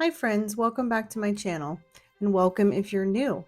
Hi friends, welcome back to my channel, and welcome if you're new.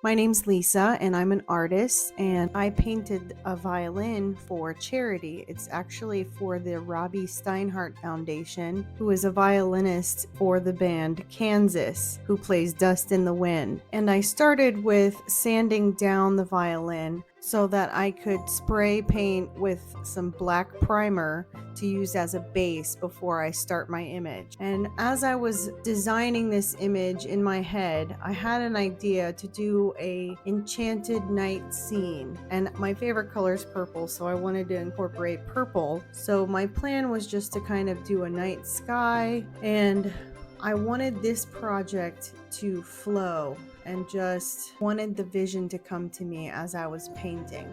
My name's Lisa and I'm an artist, and I painted a violin for charity. It's actually for the Robby Steinhardt Foundation, who is a violinist for the band Kansas, who plays Dust in the Wind. And I started with sanding down the violin so that I could spray paint with some black primer to use as a base before I start my image. And as I was designing this image in my head, I had an idea to do a enchanted night scene, and my favorite color is purple, so I wanted to incorporate purple. So my plan was just to kind of do a night sky, and I wanted this project to flow and just wanted the vision to come to me as I was painting.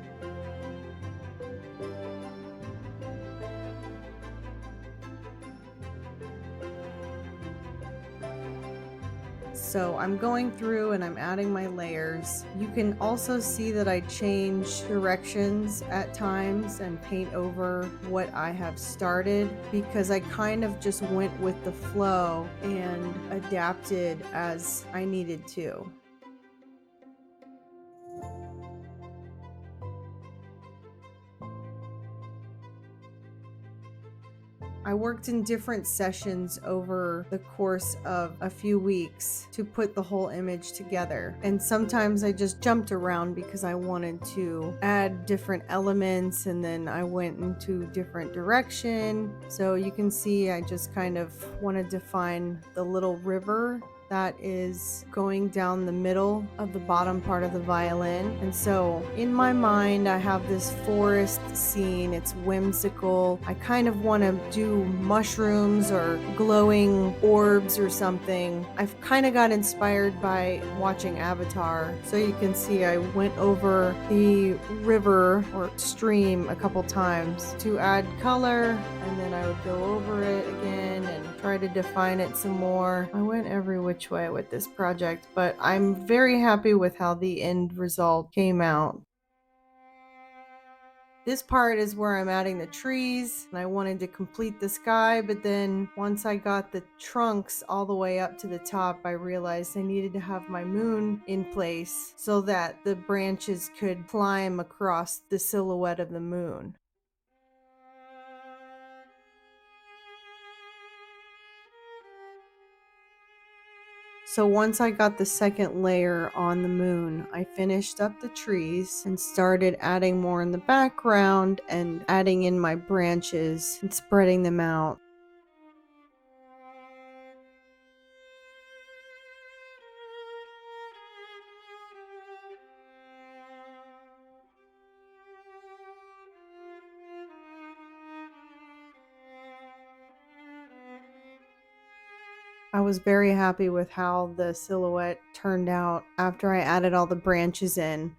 So I'm going through and I'm adding my layers. You can also see that I change directions at times and paint over what I have started, because I kind of just went with the flow and adapted as I needed to. I worked in different sessions over the course of a few weeks to put the whole image together. And sometimes I just jumped around because I wanted to add different elements, and then I went into different direction. So you can see I just kind of wanted to find the little river that is going down the middle of the bottom part of the violin. And so in my mind, I have this forest scene. It's whimsical. I kind of want to do mushrooms or glowing orbs or something. I've kind of got inspired by watching Avatar. So you can see I went over the river or stream a couple times to add color, and then I would go over it again and try to define it some more. I went every which way with this project, but I'm very happy with how the end result came out. This part is where I'm adding the trees, and I wanted to complete the sky, but then once I got the trunks all the way up to the top, I realized I needed to have my moon in place so that the branches could climb across the silhouette of the moon. So once I got the second layer on the moon, I finished up the trees and started adding more in the background and adding in my branches and spreading them out. I was very happy with how the silhouette turned out after I added all the branches in.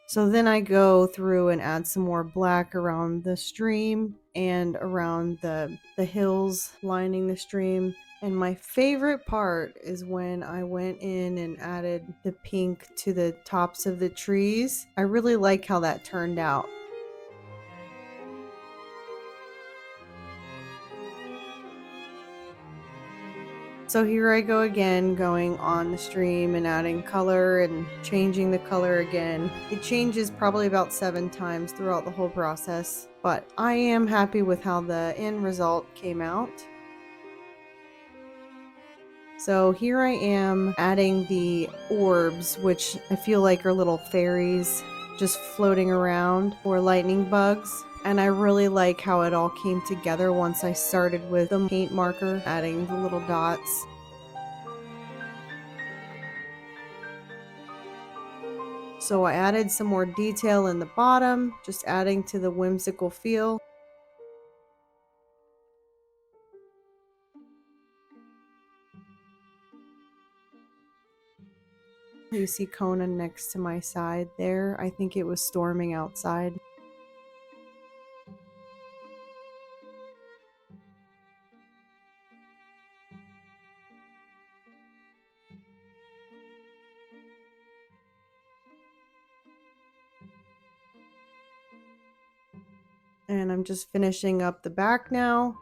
So then I go through and add some more black around the stream and around the hills lining the stream. And my favorite part is when I went in and added the pink to the tops of the trees. I really like how that turned out. So here I go again, going on the stream and adding color and changing the color again. It changes probably about 7 times throughout the whole process, but I am happy with how the end result came out. So here I am adding the orbs, which I feel like are little fairies just floating around, or lightning bugs. And I really like how it all came together once I started with the paint marker, adding the little dots. So I added some more detail in the bottom, just adding to the whimsical feel. You see Conan next to my side there. I think it was storming outside. And I'm just finishing up the back now.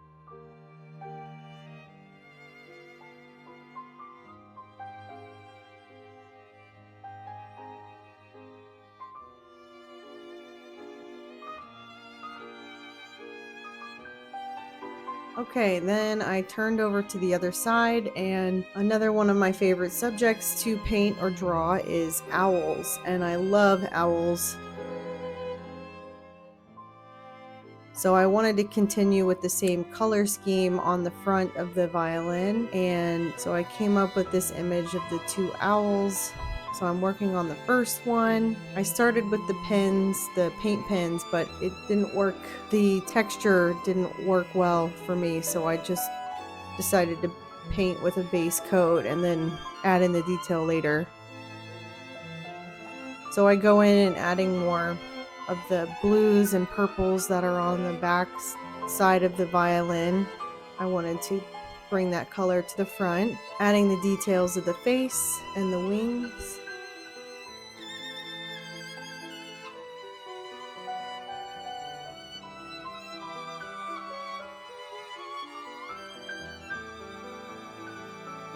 Okay, then I turned over to the other side, and another one of my favorite subjects to paint or draw is owls, and I love owls. So I wanted to continue with the same color scheme on the front of the violin, and so I came up with this image of the two owls. So I'm working on the first one. I started with the pins, the paint pins, but it didn't work. The texture didn't work well for me, so I just decided to paint with a base coat and then add in the detail later. So I go in and adding more of the blues and purples that are on the back side of the violin. I wanted to bring that color to the front, adding the details of the face and the wings.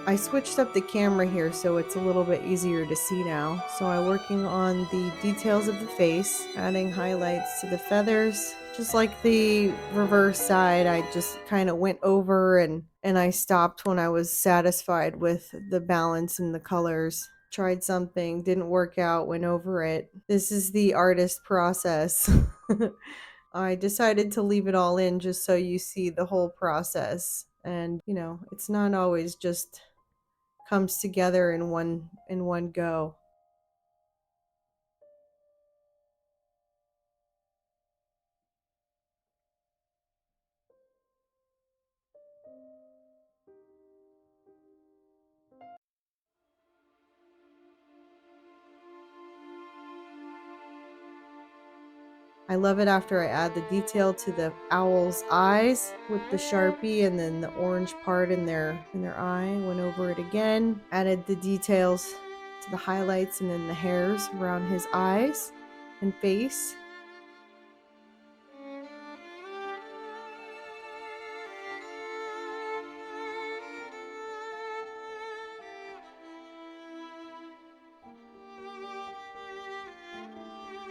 I switched up the camera here so it's a little bit easier to see now. So I'm working on the details of the face, adding highlights to the feathers. Just like the reverse side, I just kind of went over and I stopped when I was satisfied with the balance and the colors. Tried something, didn't work out, went over it. This is the artist process. I decided to leave it all in just so you see the whole process. And, you know, it's not always just comes together in one go. I love it after I add the detail to the owl's eyes with the Sharpie, and then the orange part in their eye. Went over it again, added the details to the highlights and then the hairs around his eyes and face.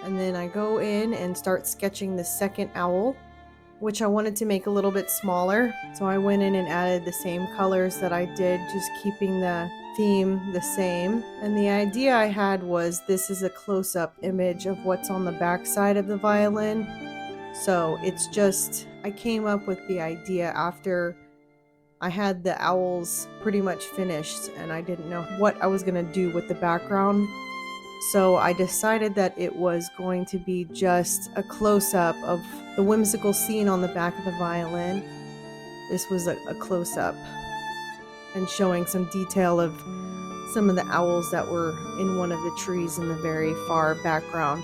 And then I go in and start sketching the second owl, which I wanted to make a little bit smaller. So I went in and added the same colors that I did, just keeping the theme the same. And the idea I had was this is a close-up image of what's on the back side of the violin. So it's just, I came up with the idea after I had the owls pretty much finished and I didn't know what I was going to do with the background. So I decided that it was going to be just a close-up of the whimsical scene on the back of the violin. This was a close-up and showing some detail of some of the owls that were in one of the trees in the very far background.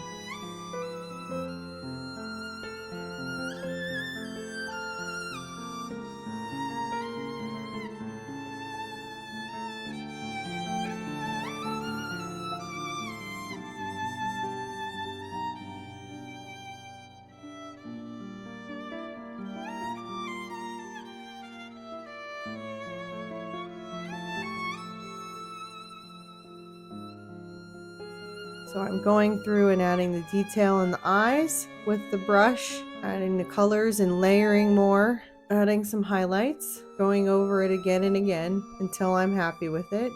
So I'm going through and adding the detail in the eyes with the brush, adding the colors and layering more, adding some highlights, going over it again and again until I'm happy with it.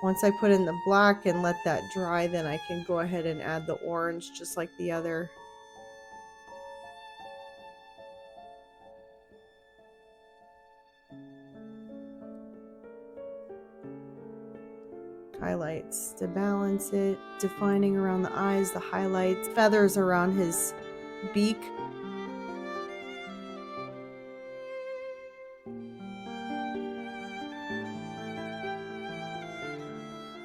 Once I put in the black and let that dry, then I can go ahead and add the orange just like the other. Highlights to balance it, defining around the eyes, the highlights, feathers around his beak.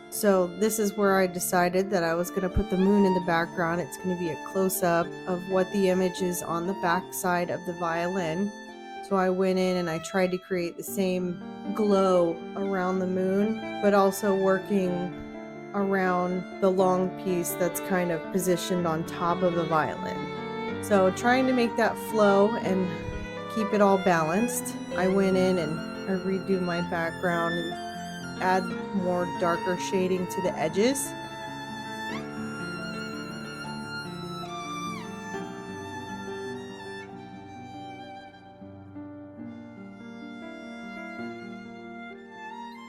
So this is where I decided that I was going to put the moon in the background. It's going to be a close-up of what the image is on the back side of the violin. So I went in and I tried to create the same glow around the moon, but also working around the long piece that's kind of positioned on top of the violin. So trying to make that flow and keep it all balanced, I went in and I redo my background and add more darker shading to the edges.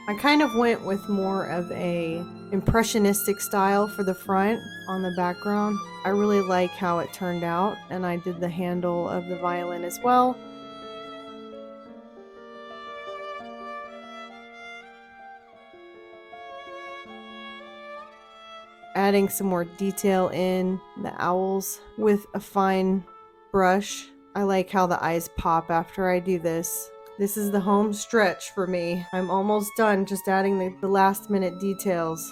I kind of went with more of a impressionistic style for the front on the background. I really like how it turned out, and I did the handle of the violin as well. Adding some more detail in the owls with a fine brush. I like how the eyes pop after I do this. This is the home stretch for me. I'm almost done, just adding the last minute details.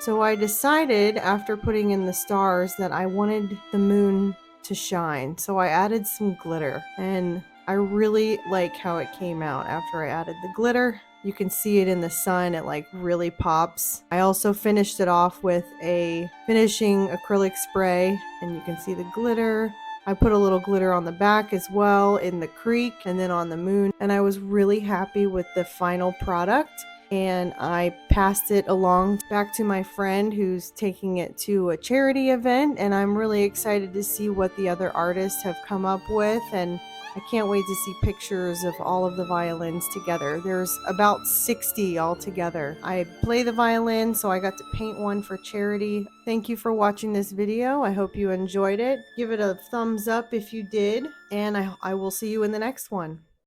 So I decided after putting in the stars that I wanted the moon to shine. So I added some glitter, and I really like how it came out after I added the glitter. You can see it in the sun, it like really pops. I also finished it off with a finishing acrylic spray, and you can see the glitter. I put a little glitter on the back as well in the creek and then on the moon, and I was really happy with the final product. And I passed it along back to my friend who's taking it to a charity event, and I'm really excited to see what the other artists have come up with, and I can't wait to see pictures of all of the violins together. There's about 60 altogether. I play the violin, so I got to paint one for charity. Thank you for watching this video. I hope you enjoyed it. Give it a thumbs up if you did, and I will see you in the next one.